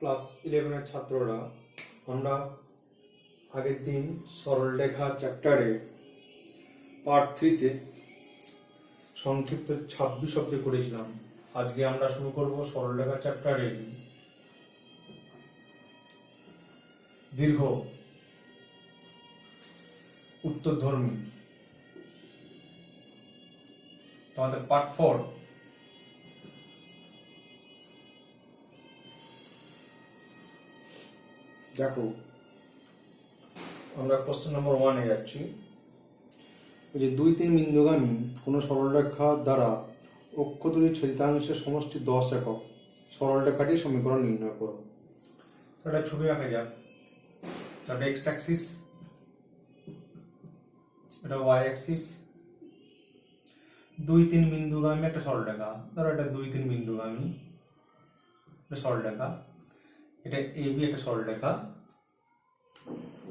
Class 11 ছাত্ররা আমরা আগের দিন সরলরেখা চ্যাপ্টারে পার্ট 3-তে সংক্ষিপ্ত 26 অব্দি করেছিলাম। আজকে আমরা শুরু করব সরলরেখা চ্যাপ্টারে দীর্ঘ উত্তরধর্মী আমাদের পার্ট 4। দেখো আমরা কোশ্চেন নম্বর 1-এ যাচ্ছি। যে 2-3 বিন্দুগামী কোনো সরলরেখা দ্বারা অক্ষ দুটির ছেদিতাংশের সমষ্টি 10 একক সরলরেখাটির সমীকরণ নির্ণয় করো। একটা ছবি আঁকা যাক। এটা এক্স অ্যাক্সিস, এটা ওয়াই অ্যাক্সিস। 2-3 বিন্দুগামী একটা সরলরেখা, ধরো এটা 2-3 বিন্দুগামী একটা সরলরেখা, এটা এবি একটা সরলরেখা।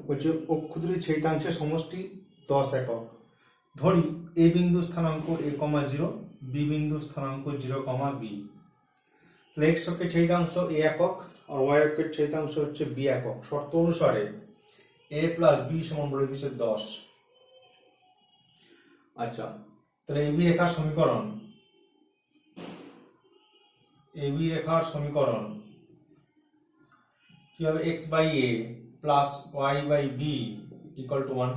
বলছে অক্ষ দুটির ছেদিতাংশের সমষ্টি 10 একক। ধরি এ বিন্দু স্থানাঙ্ক a,0, বি বিন্দু স্থানাঙ্ক 0,b। তাহলে এক্স অক্ষের ছেদিতাংশ a একক আর ওয়াই অক্ষের ছেদিতাংশ হচ্ছে b একক। শর্ত অনুসারে a প্লাস b সমান বলে দিচ্ছে 10। আচ্ছা, তাহলে এবি রেখার সমীকরণ কি হবে? x by a plus y by b equal to 1।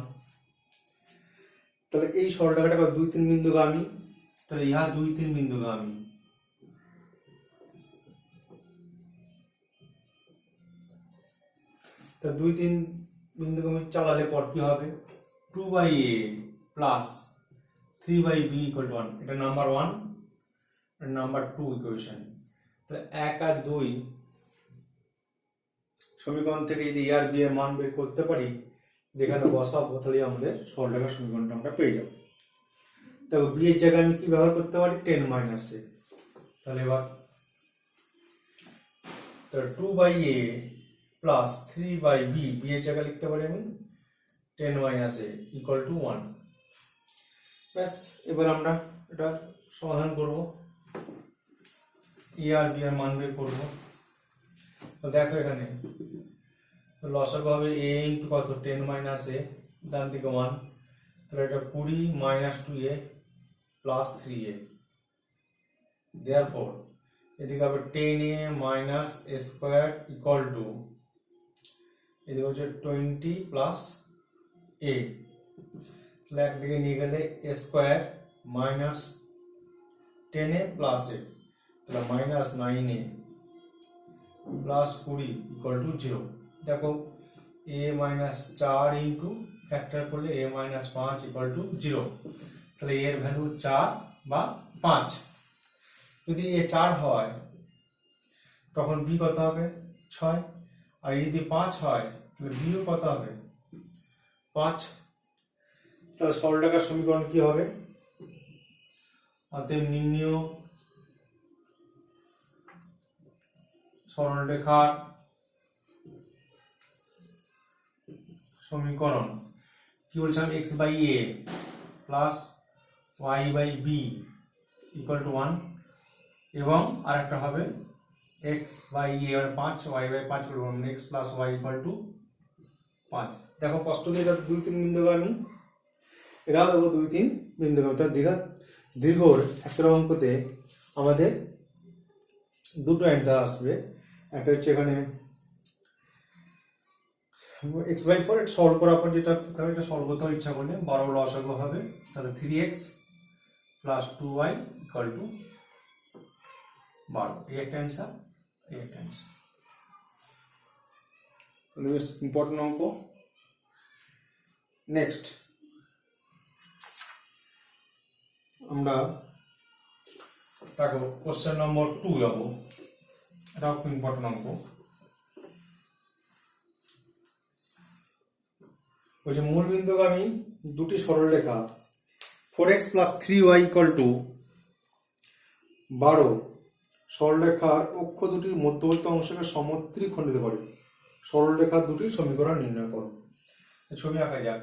তাহলে এই সরলরেখাটা 2-3 বিন্দুগামী, তাহলে ইহা 2-3 বিন্দুগামী। তা 2-3 বিন্দুগামী চালালে পর কি হবে? 2 by a plus 3 by b equal to 1। এটা নাম্বার 1 আর নাম্বার 2 ইকুয়েশন। তাহলে 1 আর 2 সমীকরণ থেকে যদি a আর b এর মান বের করতে পারি, যেখানে বসাবো, তাহলে আমাদের সরলরেখার সমীকরণটা আমরা পেয়ে যাব। তবে b এর জায়গায় আমি কি ব্যবহার করতে পারি? 10 মাইনাস a। তাহলে এবার 2 by a plus 3 by b, b এর জায়গায় লিখতে পারি আমি 10 মাইনাস a ইকুয়াল টু 1। ব্যাস, এবার আমরা এটা সমাধান করব, a আর b এর মান বের করব। তো দেখো এখানে লসাগু হবে a ইন্টু কত? 10 মাইনাস a, ডান দিকে 1, তাহলে এটা 20 minus 2a plus 3a। Therefore এদিকে হবে 10a minus a square equal to, এদিকে হচ্ছে 20 প্লাস a। তাহলে একদিকে নিয়ে গেলে a square minus 10a plus a, তাহলে minus 9a plus 20 equal to 0। দেখো a মাইনাস 4 ইন্টু ফ্যাক্টর করলে a মাইনাস 5 ইকুয়াল টু 0। তাহলে a এর ভ্যালু 4 বা 5। যদি a 4 হয় তখন b কত হবে? 6। আর যদি 5 হয় তাহলে b ও কত হবে? 5। তাহলে সরলরেখার সমীকরণ কি হবে? অতএব নির্ণেয় সরলরেখার সমীকরণ কি বলছিলাম? x by a plus y by b equal to 1, এবং আরেকটা হবে x বাই a আর 5, y by 5 equal to 1, x plus y equal to 5। দেখো কষ্ট দিয়ে এটা 2-3 বিন্দুগামী, এটাও দেখো 2-3 বিন্দুগামী। তার দীর্ঘর একটা অঙ্কতে আমাদের দুটো অ্যান্সার আসবে। একটা হচ্ছে এখানে x/4, এটা সলভ করার পর যেটা এটা সলভ করতে ইচ্ছা করলে 12 লসাগু হবে, তাহলে 3x plus 2y equal to 12। এই একটা অ্যান্সার, এই একটা অ্যান্সার। তাহলে বেশ ইম্পর্টেন্ট অঙ্ক। নেক্সট আমরা দেখো কোশ্চেন নম্বর 2 যাব। এটাও খুব ইম্পর্টেন্ট অঙ্ক। বলছে মূল বিন্দুগামী দুটি সরলরেখা 4x plus 3y equal to 12 সরলরেখার অক্ষ দুটির মধ্যবর্তী অংশকে সমত্রিখণ্ডিত করে সরলরেখা দুটির সমীকরণ নির্ণয় করো। ছবি আঁকা যাক।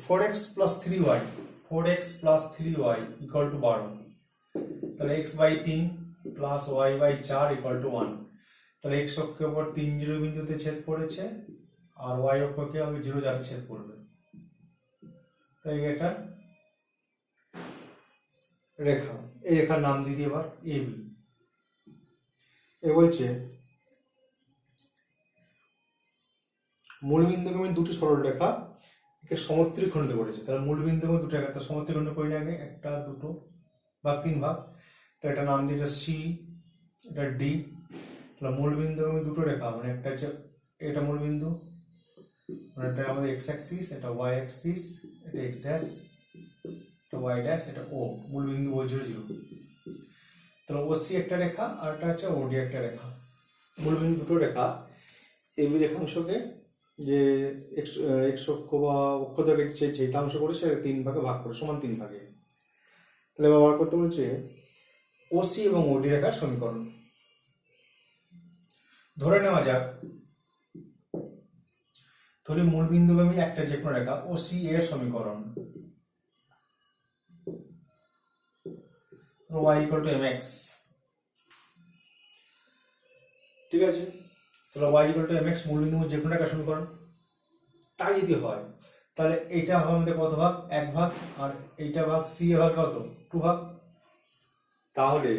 4x plus 3y equal to 12। তাহলে x by 3 plus y by 4 equal to 1। তাহলে এক্স অক্ষের উপর 3 0 বিন্দুতে ছেদ পড়েছে আর ওয়াই অক্ষকে আমি 0 4 ছেদ পড়বে। তাই এটা রেখা, এই রেখার নাম দিয়ে দিই এবার এবি। এ বলছে মূলবিন্দুগামী দুটি সরল রেখা একে সমত্রিখণ্ডিত করেছে। তাহলে মূলবিন্দুগামী দুটো রেখা, তার সমত্রিখণ্ড করি না আগে, একটা দুটো ভাগ 3 ভাগ। তো এটা নাম দিয়ে এটা সি, এটা ডি। তাহলে মূলবিন্দুগামী দুটো রেখা, মানে একটা হচ্ছে এটা মূলবিন্দু, মানে এটা আমাদের এক্স অ্যাক্সিস, এটা ওয়াই অ্যাক্সিস, এটা এক্স ড্যাশ, এটা ওয়াই ড্যাশ, এটা ও, মূলবিন্দু ও 0 0। তাহলে ওসি একটা রেখা আর এটা হচ্ছে ওডি একটা রেখা। মূলবিন্দু দুটো রেখা এবি রেখাংশকে যে এক্স অক্ষ বা অক্ষ থেকে যে ছেদাংশ করে সেটা 3 ভাগে ভাগ করে, সমান 3 ভাগে। তাহলে ব্যবহার করতে বলছে ওসি এবং ওডি রেখার সমীকরণ। ধরে নেওয়া যাক, ধরি মূলবিন্দুগামী একটা যে কোনো রেখা ওসি এর সমীকরণ y equal to mx, ঠিক আছে। তাহলে y equal to mx মূলবিন্দুগামী যে কোনো রেখার সমীকরণ। তাই যদি হয় তাহলে এইটা হবে আমাদের কত ভাগ? 1 ভাগ, আর এইটা ভাগ সি এ ভাগ কত? 2 ভাগ। তাহলে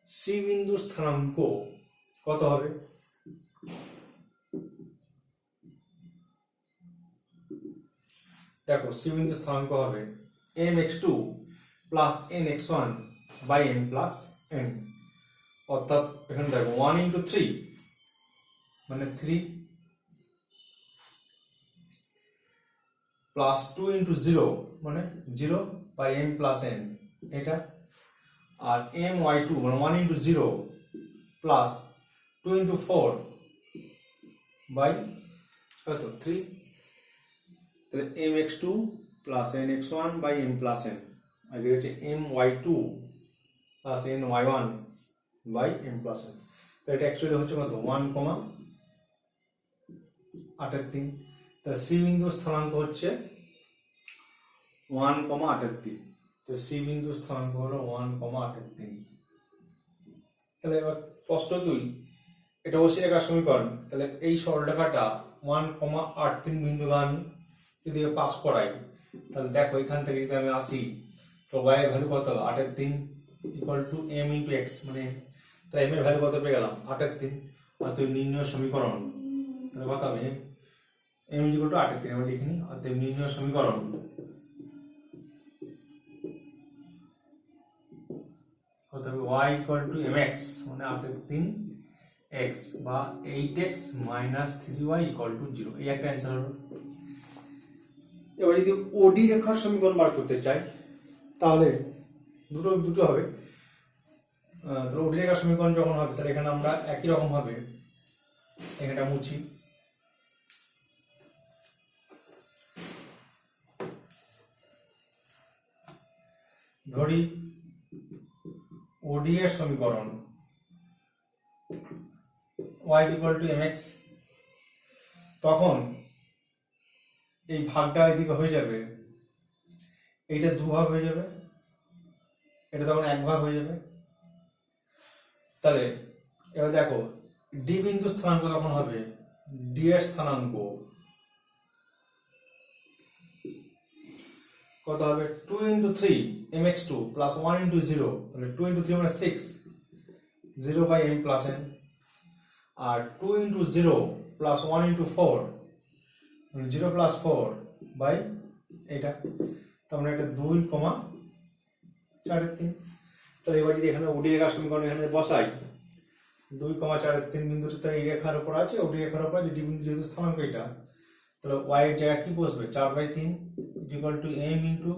সি বিন্দু স্থানাঙ্ক কত হবে? দেখো সি বিন্দু স্থানাঙ্ক হবে mx2 plus nx1 by n plus n। অর্থাৎ এখানে দেখো 1 into 3 মানে 3 প্লাস 2 into 0 মানে 0 বাই n প্লাস n এটা। আর my2 মানে 1 into 0 প্লাস 2 into 4 বাই কত? 3। তাহলে mx2 plus nx1 by n plus n, আর এদিকে হচ্ছে my2 plus ny1 by n plus n। তো এটা অ্যাকচুয়ালি হচ্ছে কত? 1,38। তাহলে সি বিন্দু স্থানাঙ্ক হচ্ছে 1,38। তো সি বিন্দু স্থানাঙ্ক হলো 1,38। তাহলে এবার প্রশ্ন 2, এটা ওসি রেখার সমীকরণ। তাহলে এই সরলরেখাটা 1,38 বিন্দুগামী যদি পাস করাই, তাহলে দেখো এখান থেকে যদি আমি আসি তো y এর ভ্যালু কত? 38 equal to m into x, মানে তাহলে m এর ভ্যালু কত পেয়ে গেলাম? 38। অতএব নির্ণয় সমীকরণ তাহলে কত হবে? m ইকুয়াল টু 38 আমরা লিখে নিই। অতএব নির্ণয় সমীকরণ কত হবে? y ইকুয়াল টু mx মানে 38x বা 8x minus 3y equal to 0। এই একটা অ্যান্সার হলো। এবার যদি ওডি রেখার সমীকরণ বার করতে চাই তাহলে দুটো হবে। তো ওডি রেখার সমীকরণ যখন হবে তাহলে এখানে আমরা একই রকম ভাবে এখানটা মুছি। ধরি ওডি এর সমীকরণ y equal to mx, তখন এই ভাগটা এদিকে হয়ে যাবে, এইটা 2 ভাগ হয়ে যাবে, এটা তখন 1 ভাগ হয়ে যাবে। তাহলে এবার দেখো ডি বিন্দু স্থানাঙ্ক তখন হবে ডি এর স্থানাঙ্ক কত হবে? 2 into 3 mx2 plus 1 into 0, তাহলে 2 into 3 মানে 6, 0 by m plus n। R 2 into 0 plus 1 into 4 মানে 0 plus 4 by এটা, তার মানে এটা 2,43। তাহলে এবার যদি এখানে ওডি রেখার সমীকরণ এখানে বসাই 2,43 বিন্দুটা এই রেখার উপর আছে, ওডি রেখার উপর আছে, ডি বিন্দু যেহেতু স্থানাঙ্ক এটা, তাহলে y এর জায়গায় কি বসবে? 4/3 equal to m into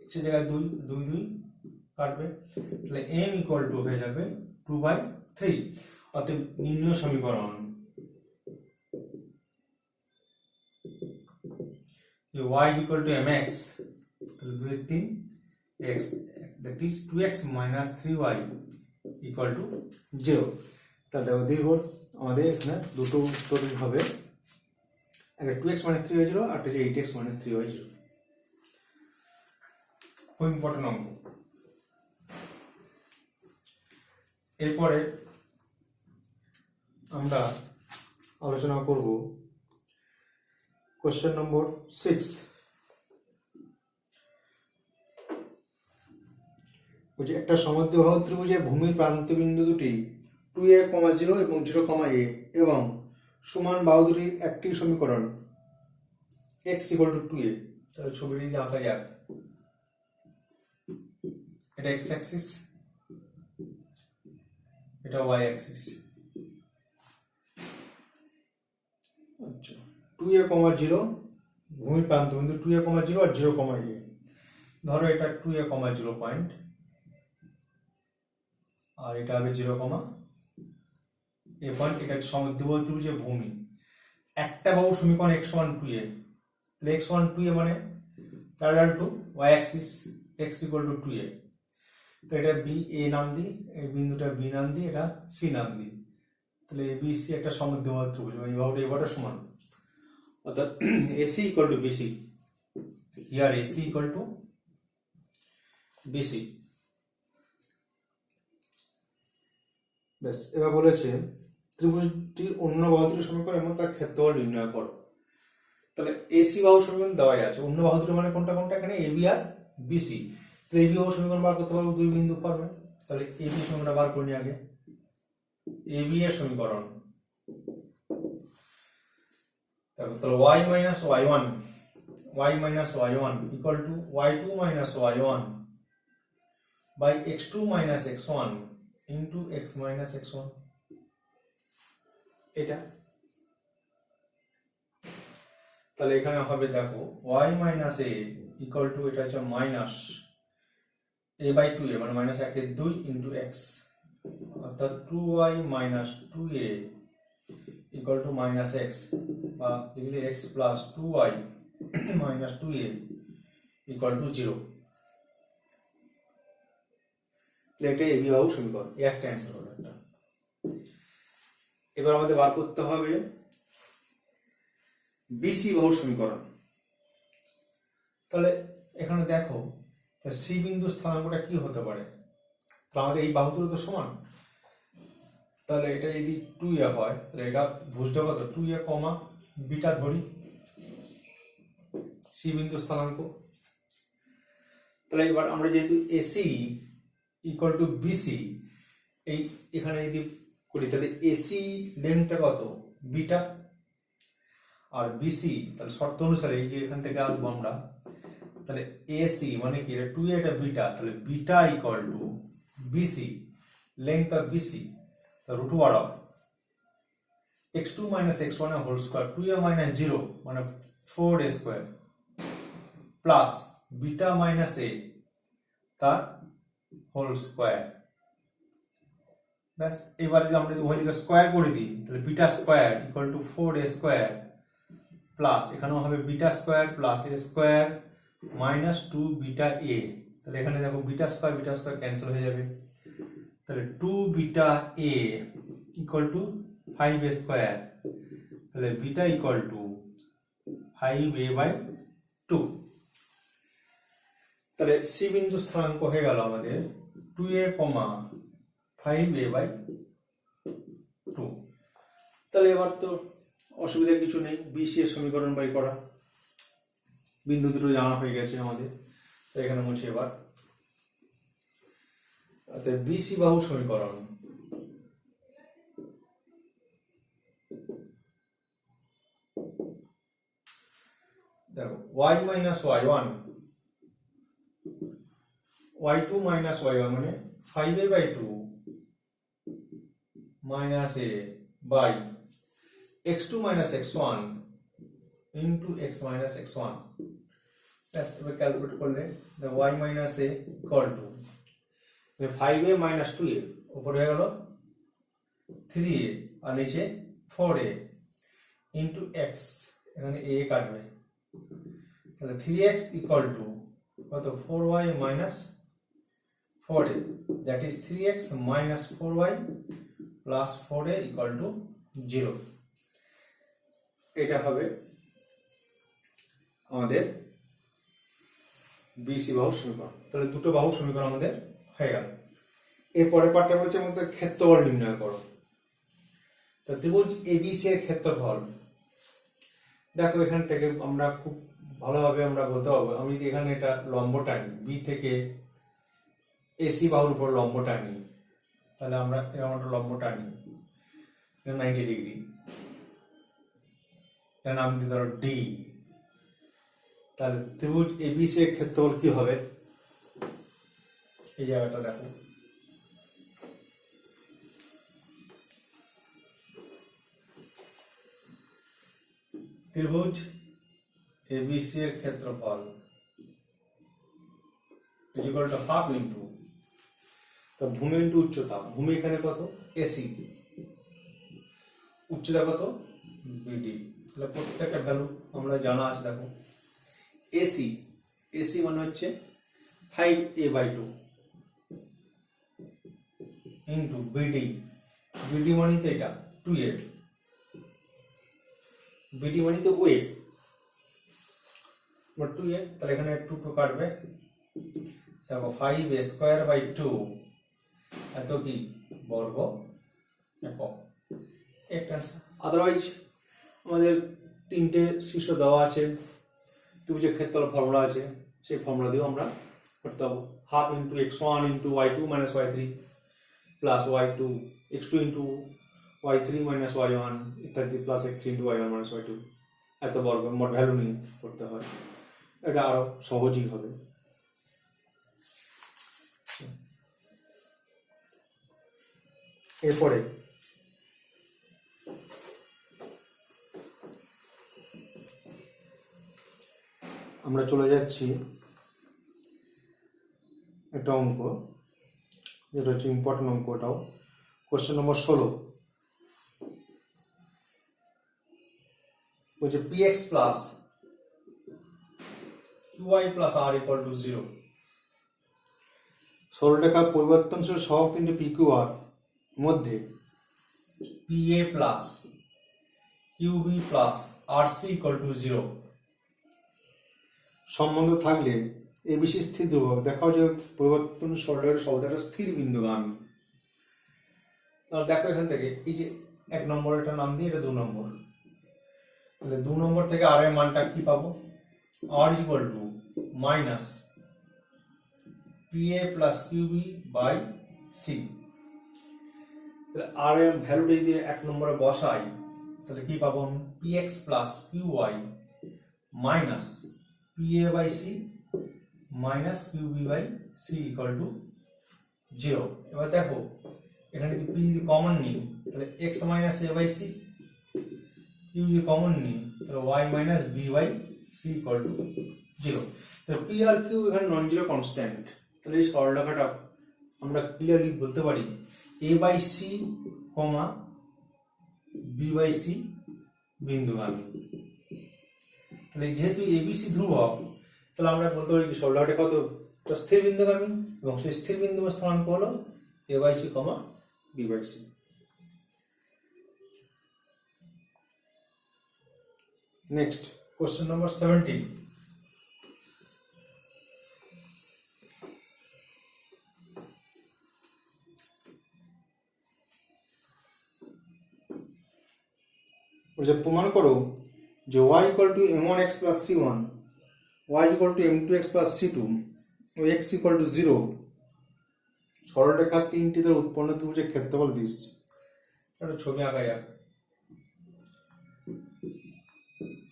x এর জায়গায় 2 2 2 কাটবে, তাহলে m ইকুয়াল টু হয়ে যাবে 2/3। অতএব নির্ণয় সমীকরণ y ইকুয়াল টু mx, তাহলে 2 এর 3 x, that is 2x minus 3y equal to 0। তাহলে দীর্ঘ আমাদের এখানে দুটো উত্তর হবে, একটা 2x minus 3y 0 আর একটা 8x minus 3y 0। খুব ইম্পর্টেন্ট অঙ্ক। এরপরে আমরা আলোচনা করব কোশ্চেন নম্বর 6। বলছে একটা সমদ্বিবাহু ত্রিভুজের ভূমির প্রান্তবিন্দু দুটি 2a, 0 এবং 0, a এবং সমান বাহু দুটির একটি সমীকরণ x = 2a। তাহলে ছবিটি দিয়ে আঁকা যাক। এটা x অ্যাক্সিস, এটা y অ্যাক্সিস। আচ্ছা, 2a, 0 ভূমির প্রান্তবিন্দু 2a, 0 আর 0, a। ধরো এটা 2a, 0 পয়েন্ট, আর এটা হবে 0, a পয়েন্ট। এটা সমদ্বিবাহু ত্রিভুজের ভূমি। একটা বাহুর সমীকরণ x = 2a। তাহলে x = 2a মানে parallel to y Axis, x = 2a। তো এটা b, a নাম দিই, এই বিন্দুটা b নাম দিই, এটা c নাম দিই। তাহলে a b c একটা সমদ্বিবাহু ত্রিভুজ, মানে এই বাহুটা এই বাহুটা সমান, অর্থাৎ AC = BC। Here AC = BC। বেশ, এবার বলেছে ত্রিভুজটির অন্য বাহু দুটির সমীকরণ এবং তার ক্ষেত্রফল নির্ণয় করো। তাহলে AC বাহু সমীকরণ দেওয়াই আছে। অন্য বাহু দুটো মানে কোনটা কোনটা? এখানে AB আর BC। তো AB বাহু সমীকরণ বার করতে পারবো দুই বিন্দু পারবে। তাহলে AB সমীকরণটা বার করে নিই আগে। AB এর সমীকরণ, তাহলে y - y1 = y2 - y1 by x2 - x1 into x - x1। এটা তাহলে এখানে হবে, দেখো y - a = এটা হচ্ছে মাইনাস a/2a মানে -1/2 into x, অর্থাৎ 2y - 2a = -x, বা লিখলে x + 2y - 2a = 0। এটা AB বাহু সমীকরণ, একটা অ্যান্সার হলো এটা। এবার আমাদের বার করতে হবে BC বাহু সমীকরণ। তাহলে এখানে দেখো C বিন্দু স্থানাঙ্কটা কি হতে পারে? তো আমাদের এই বাহু দুটো তো সমান, তাহলে এটা যদি 2a হয়, তাহলে এটা ভুজটা কত? 2a, বিটা ধরি C বিন্দু স্থানাঙ্ক। তাহলে এবার আমরা যেহেতু AC = BC, এই এখানে যদি করি তাহলে AC লেন্থটা কত? বিটা, আর BC তাহলে শর্ত অনুসারে এই যে এখান থেকে আসবো আমরা, তাহলে AC মানে কি? এটা 2a, এটা বিটা, তাহলে beta = BC, length of BC, the √2 of x2 - x1 whole square, 2a - 0 মানে 4a square plus beta - a তার হোল স্কয়ার। ব্যাস, এবার যদি আমরা উভয় দিকে স্কয়ার করে দিই, তাহলে beta square = 4a square plus এখানেও হবে beta square plus a square minus 2 beta a। তাহলে এখানে দেখো বিটা স্কয়ার ক্যান্সেল হয়ে যাবে। তাহলে 2 বিটা a = 5a square, তাহলে বিটা = 5a/2। তাহলে C বিন্দু স্থানাঙ্ক হয়ে গেল আমাদের 2a, 5a/2। তাহলে এবার তো অসুবিধা কিছু নেই, BC এর সমীকরণ বাই করা। বিন্দু দুটো জানা হয়ে গেছে আমাদের। তো এখানে মুছি এবার, অর্থাৎ BC বাহু সমীকরণ দেখো y - y1 y2 - y1 মানে 5a/2 minus a by x2 - x1 into x - x1। ব্যাস, এবার ক্যালকুলেট করলে y - a = 5a - 2a, উপরে হয়ে গেল 3a আর নিচে 4a into x, এখানে a কাটবে, তাহলে 3x = কত? 4y - 4a, that is 3x - 4y plus 4a = 0। এটা হবে আমাদের BC বাহু সমীকরণ। তাহলে দুটো বাহু সমীকরণ আমাদের হয়ে গেল। এর পরের পার্টটা বলেছে আমাদের ক্ষেত্রফল নির্ণয় করো। তো ত্রিভুজ এবিসি এর ক্ষেত্রফল দেখো, এখান থেকে আমরা খুব ভালোভাবে আমরা বলতে পারবো, আমি যদি এখানে এটা লম্ব টানি, বি থেকে এসি বাহুর উপর লম্ব টানি, তাহলে আমরা এরকম একটা লম্ব টানি 90 ডিগ্রি, এর নাম দিতে ধরো ডি। তাহলে ত্রিভুজ এবিসি এর ক্ষেত্রফল কি হবে, এই জায়গাটা দেখো, ত্রিভুজ এবিসি এর ক্ষেত্রফল ইকুয়াল টু হাফ ইন্টু, তো ভূমি ইন্টু উচ্চতা, ভূমি এখানে কত এসি, উচ্চতা কত বিডি, তাহলে প্রত্যেকটা ভ্যালু আমরা জানা আছে। দেখো এসি, এসি মানে হচ্ছে 5a/2 ইন্টু বিডি, বিডি মানে তো এটা 2a, বিডি মানে তো ওয়েট 2a, তাহলে এখানে 2 কাটবে, দেখো 5a² 2 এত কি বর্গ একক, একটা আনসার। আদারওয়াইজ আমাদের তিনটে শীর্ষ দেওয়া আছে, ত্রিভুজের ক্ষেত্রফল ফর্মুলা আছে, সেই ফর্মুলা দিয়েও আমরা করতে পারবো। Half into x1 into y2 minus y3 plus y2 x2 into y3 minus y1 ইত্যাদি plus x3 into y1 minus y2 এত বর্গ মোট ভ্যালু নিয়ে করতে হয়, এটা আরো সহজই হবে। এরপরে আমরা চলে যাচ্ছি একটা অঙ্ক, যেটা হচ্ছে ইম্পর্টেন্ট অঙ্ক, এটাও কোশ্চেন নম্বর 16 বলছে px plus qy plus r equal to 0। সরলরেখা পরিবর্তনশীল সহগ তিনটি pqr মধ্যে pa plus qb plus rc equal to 0 সম্বন্ধ থাকলে এবিসি স্থির ধ্রুবক দেখাও যে পরিবর্তন সরলরেখার শব্দটা স্থির বিন্দুগামী। তাহলে দেখো এখান থেকে এই যে 1 নম্বর এটা নাম দিয়ে, এটা 2 নম্বর, তাহলে 2 নম্বর থেকে আর এর মানটা কি পাবো, r equal to minus pa plus qb by c। তাহলে আর এর ভ্যালুটা যদি 1 নম্বরে বসাই তাহলে কি পাবো, px plus qy minus pa by c minus qb by c equal to 0। এবার দেখো এখানে যদি p যদি কমন নিই তাহলে x minus a by c, q যদি কমন নিই তাহলে y minus b by c equal to 0। তাহলে p আর q এখানে নন জিরো কনস্ট্যান্ট, তাহলে এই সরলরেখাটা আমরা ক্লিয়ারলি বলতে পারি a by c comma b by c বিন্দুগামী। তাহলে যেহেতু abc ধ্রুবক, তাহলে আমরা বলতে পারি সরলরেখাটা কত স্থির বিন্দুগামী, এবং সেই স্থির বিন্দু স্থানাঙ্ক হলো a by c comma b by c। Next question number 17 প্রমাণ করো যে y equal to m1x plus c1, y equal to m2x plus c2 ও x ইকুয়াল টু 0 সরলরেখার তিনটি দ্বারা উৎপন্ন ত্রিভুজের ক্ষেত্রফল দিস। একটা ছবি আঁকা যাক,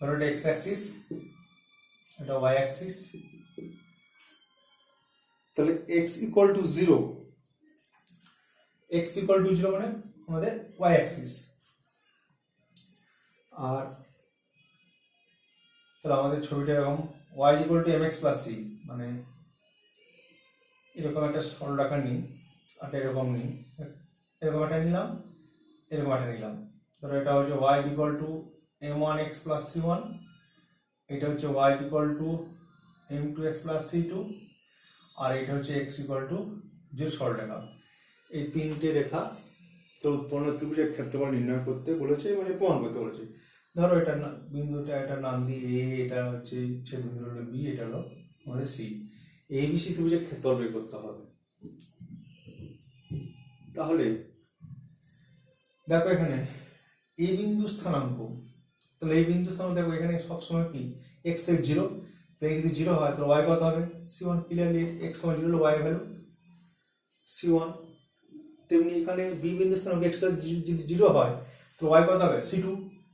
এটা x অ্যাক্সিস, এটা y অ্যাক্সিস, তাহলে x equal to 0, x equal to 0 মানে আমাদের y অ্যাক্সিস, আর তাহলে আমাদের ছবিটা এরকম y equal two mx plus c, মানে এরকম একটা সরলরেখা নিই, আর এরকম নিই, এরকম একটা নিলাম, এরকম একটা নিলাম, ধরো এটা হচ্ছে y equal to m1x plus c1, এটা হচ্ছে y equal to m2x plus c2, আর এটা হচ্ছে x ইকুয়াল টু 0 সরলরেখা। এই তিনটে রেখা তো উৎপন্ন ত্রিভুজের ক্ষেত্রফল নির্ণয় করতে বলেছে, মানে প্রমাণ করতে বলেছে। ধরো এটা বিন্দুটা এটা নাম দিয়ে a, এটা হচ্ছে ছেদবিন্দু হলো b, এটা হলো আমাদের c, abc ত্রিভুজের ক্ষেত্রফল বের করতে হবে। তাহলে দেখো এখানে এই বিন্দু স্থানাঙ্ক, তাহলে এই বিন্দু স্থানাঙ্ক দেখো এখানে সবসময় কি x এর 0, তো x যদি 0 হয় তাহলে y কত হবে c1, ক্লিয়ারলি x সমান 0 হলে y ভ্যালু c1। তেমনি এখানে b বিন্দু স্থানাঙ্ক x এর যদি 0 হয় তো y কত হবে c2,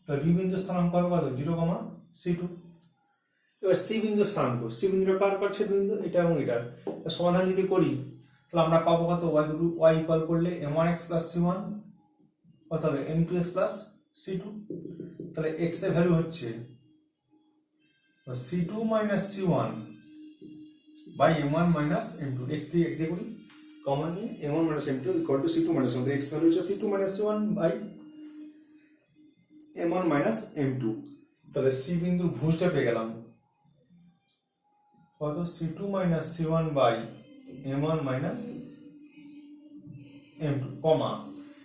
তাহলে b বিন্দু স্থানাঙ্ক হবে কত 0, c2। এবার c বিন্দু স্থানাঙ্ক, c বিন্দুটা কার কার ছেদ বিন্দু, এটা এবং এটার সমাধান যদি করি তাহলে আমরা পাবো কত y ইকুয়াল করলে m1x প্লাস c1 কত হবে m2x প্লাস c2। তাহলে x এর ভ্যালু হচ্ছে c2 minus c1 by m1 minus m2, x দিয়ে এক দিয়ে করি কমন নিয়ে m1 minus m2 equal to c2 minus m2, x value হচ্ছে c2 minus c1 by m1 minus m2। তাহলে c বিন্দুর ভুজটা পেয়ে গেলাম কত c2 minus c1 by m1 minus m2 কমা,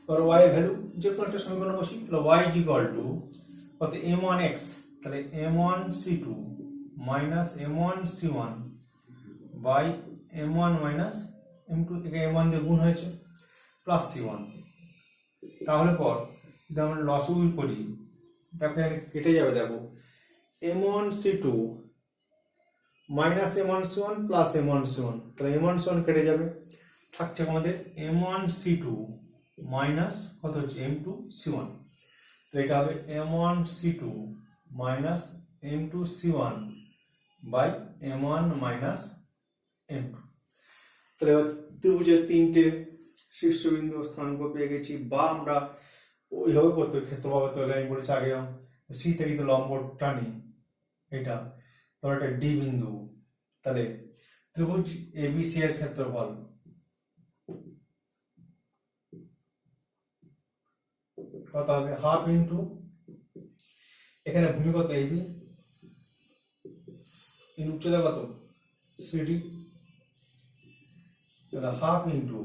এবার y এর ভ্যালু যে কোনো একটা সমীকরণ বসি, তাহলে y ইজ ইকুয়াল টু কত m1x, তাহলে m1 c2 minus m1 c1 by m1 minus m2 থেকে m1 দিয়ে গুণ হয়েছে প্লাস c1। তাহলে পর যদি আমরা লসগু করি দেখো কেটে যাবে, দেখো m1 c2 minus m1 c1 plus m1 c1, তাহলে m1 c1 কেটে যাবে, থাকছে আমাদের m1 c2 মাইনাস কত হচ্ছে m2 c1, তো এটা হবে m1 c2 minus m2 c1 by m1 minus m2। তাহলে এবার ত্রিভুজের তিনটে শীর্ষবিন্দু স্থানাঙ্ক পেয়ে গেছি, বা আমরা ওইভাবে করতে ক্ষেত্রফল করতে আমি বলেছি আগে সি থেকে তো লম্ব টানি এটা, ধর একটা ডি বিন্দু, তাহলে ত্রিভুজ এবিসি এর ক্ষেত্রফল কত হবে হাফ ইন্টু এখানে ভূমি কত এবি ইন্টু উচ্চতা কত সিডি, তাহলে হাফ ইন্টু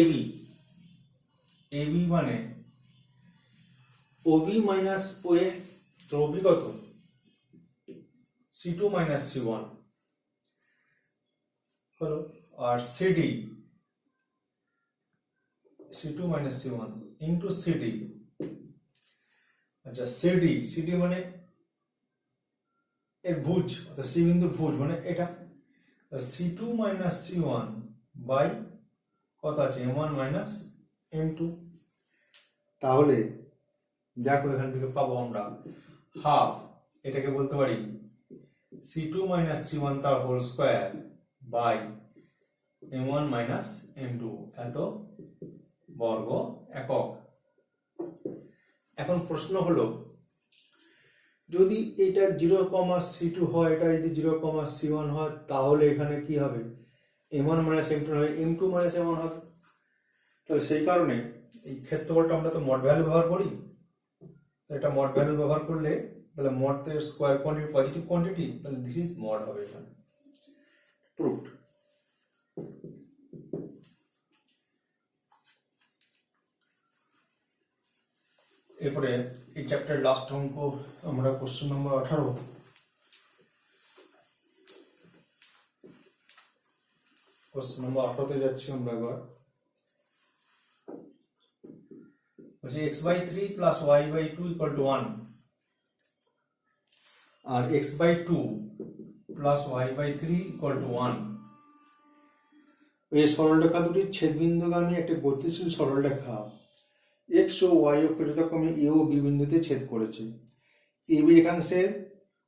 এবি, এবি মানে ওবি মাইনাস ওএ, তো ওবি কত c2 মাইনাস c1 হলো, আর CD c2 minus c1 into CD, আচ্ছা সিডি, সিডি মানে এর ভুজ, অর্থাৎ সি বিন্দুর ভুজ মানে এটা, c2 মাইনাস c1 বাই কত আছে m1 মাইনাস m2। তাহলে দেখো এখান থেকে পাবো আমরা হাফ, এটাকে বলতে পারি c2 মাইনাস c1 তার whole square by m1 minus m2 এত বর্গ একক। এখন প্রশ্ন হলো যদি এটা 0,c2 হয়, এটা যদি 0,c1 হয় তাহলে এখানে কি হবে m1 মাইনাস m2 হবে m2 মাইনাস m1 হবে। তাহলে সেই কারণে এই ক্ষেত্রফলটা আমরা তো মড ভ্যালু ব্যবহার করি, এটা মড ভ্যালু ব্যবহার করলে তাহলে মড এর স্কয়ার কোয়ান্টিটি পজিটিভ কোয়ান্টিটি, তাহলে দিস ইজ মড হবে এখানে প্রুভড। এরপরে এই চ্যাপ্টার লাস্ট অঙ্ক আমরা কোশ্চেন নম্বর 18, কোশ্চেন নম্বর 18 তে যাচ্ছি আমরা। এবার বলছি x/3 plus y/2 equal to 1 আর x/2 plus y/3 equal to 1। এই সরলরেখা দুটি ছেদবিন্দুগামী একটি গতিশীল সরলরেখা x ও y অক্ষ যথাক্রমে a ও b বিন্দুতে ছেদ করেছে। ab রেখাংশের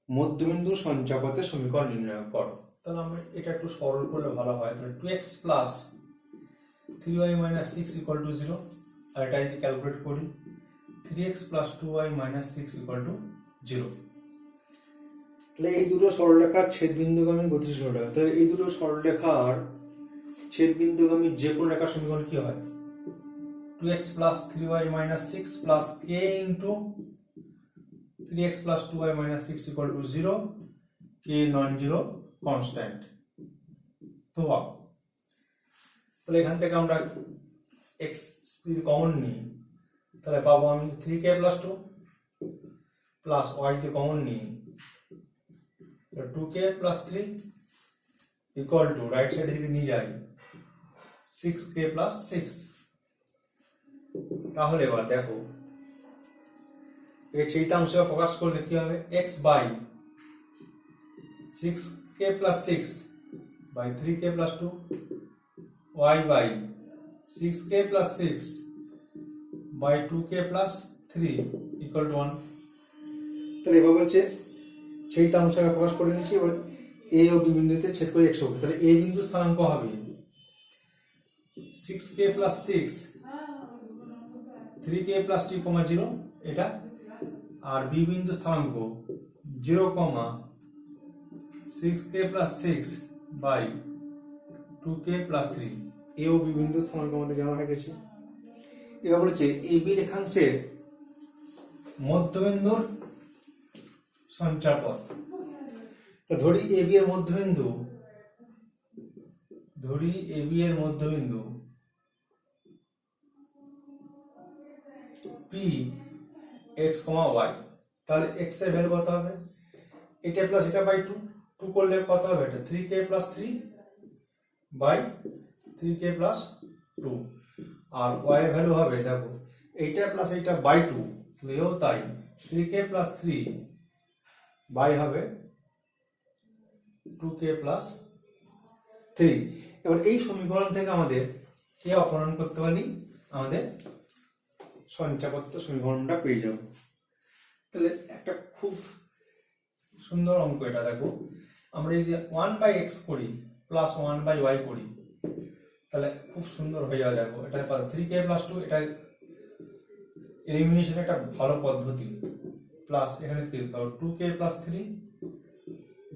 মধ্যবিন্দু সঞ্চাপতের সমীকরণ নির্ণয় করো। তাহলে আমরা এটা একটু সরল করলে ভালো হয়, তাহলে 2x plus 3y minus 6 equal to 0, আর এটা যদি ক্যালকুলেট করি 3x plus 2y minus 6 equal to 0। তাহলে এই দুটো সরলরেখার ছেদবিন্দুগামী গতিশীল সরলরেখা, তাহলে এই দুটো সরলরেখার ছেদবিন্দুগামী যে কোনো রেখার সমীকরণ কি হয় 2x plus 3y minus 6 plus k into 3x plus 2y minus 6 equal to 0, k non-zero constant। তো তাহলে এখান থেকে আমরা x যদি কমন নিই তাহলে পাবো আমি 3k plus 2 plus y যদি কমন নিই 2k plus 3 equal to right সাইডে যদি নিয়ে যাই 6k প্লাস 6। তাহলে এবার দেখো এই ছেইতাংশ প্রকাশ করলে কি হবে, x by 6k plus 6 by 3k plus 2, y by 6k plus 6 by 2k plus 3 equal to 1। তাহলে এবার বলছে ছেইতাংশকে প্রকাশ করে নিচ্ছি। এবার a ও b বিন্দুতে ছেদ করে x হবে, তাহলে a বিন্দু স্থানাঙ্ক হবে 6k প্লাস 6 3k প্লাস 2, 0 এটা, আর b বিন্দু স্থানাঙ্ক 0, 6k plus 6 by 2k plus 3। a ও b বিন্দু স্থানাঙ্ক আমাদের জানা হয়ে গেছে। এবার বলেছে ab রেখাংশের মধ্যবিন্দুর সঞ্চারপথ। ধরি ab এর মধ্যবিন্দু, p x, y, তাহলে x এর ভ্যালু কত হবে, এটা প্লাস এটা বাই 2, 2 করলে কত হবে, এটা 3k plus 3 by 3k plus 2, আর y এর ভ্যালু হবে দেখো এইটা প্লাস এইটা বাই 2, তাহলে এও তাই 3k প্লাস 3 বাই হবে 2k প্লাস 3। এবার এই সমীকরণ থেকে আমাদের কে অপসারণ করতে পারি, আমাদের সঞ্চারপথ সমীকরণটা পেয়ে যাব। তাহলে একটা খুব সুন্দর অঙ্ক এটা দেখো, আমরা যদি 1/x করি প্লাস 1/y করি তাহলে খুব সুন্দর হয়ে যাবে। দেখো এটা 3k প্লাস 2, এটা এলিমিনেশন একটা ভালো পদ্ধতি, প্লাস এখানে কি দাও 2k plus 3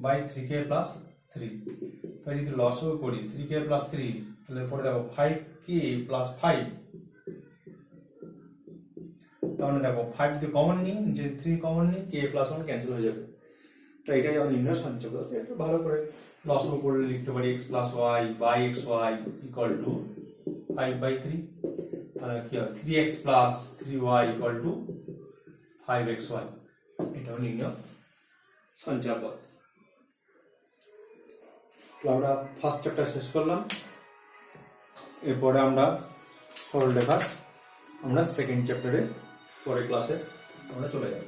by 3k plus 3। তাহলে যদি লসও করি 3k প্লাস 3, তাহলে পরে দেখো 5k প্লাস 5, তাহলে দেখো 5 যদি কমন নিই, যে 3 কমন নিই, k প্লাস 1 ক্যান্সেল হয়ে যাবে। তো এটাই আমাদের নির্ণয় সঞ্চারপথ। একটু ভালো করে লসও করলে লিখতে পারি x plus y by xy equal to 5/3। তাহলে কি হবে 3x plus 3y equal to 5xy। এটাও নির্ণয় সঞ্চারপথ। তো আমরা ফার্স্ট চ্যাপ্টার শেষ করলাম, এরপরে আমরা সরলরেখা আমরা সেকেন্ড চ্যাপ্টারে পরের ক্লাসে আমরা চলে যাব।